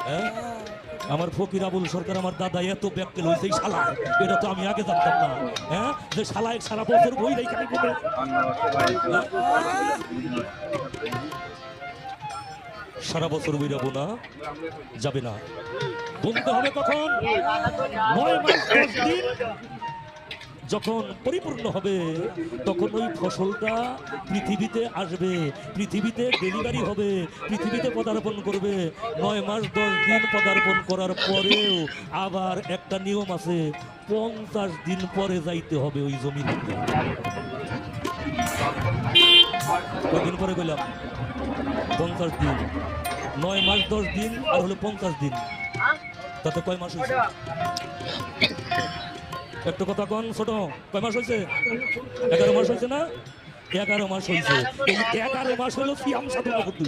হ্যাঁ, আমার ফকির আবুল সরকার আমার দাদা এত ব্যাককেল হয়েছে শালা, এটা তো আমি আগে জানতাম না। হ্যাঁ, যে শালায় সারা বছর বই রেখে পড়ে। সারা বছর বই যাবো না, যাবে না, বলতে হবে কখন? 9 মাস 10 দিন যখন পরিপূর্ণ হবে তখন ওই ফসলটা পৃথিবীতে আসবে, পৃথিবীতে ডেলিভারি হবে, পৃথিবীতে পদার্পণ করবে। 9 মাস 10 দিন পদার্পণ করার পরেও আবার একটা নিয়ম আছে, 50 দিন পরে যাইতে হবে ওই জমির মধ্যে। কদিন পরে গেলাম? 50 দিন। 9 মাস 10 দিন আর হলো 50 দিন, তাতে কয় মাস হয়েছে? একটু কথা কন ছোট, কয় মাস হয়েছে? 11 মাস হয়েছে না? 11 মাস হয়েছে। এই 11 মাস হলো সিয়াম সাধনা করতে।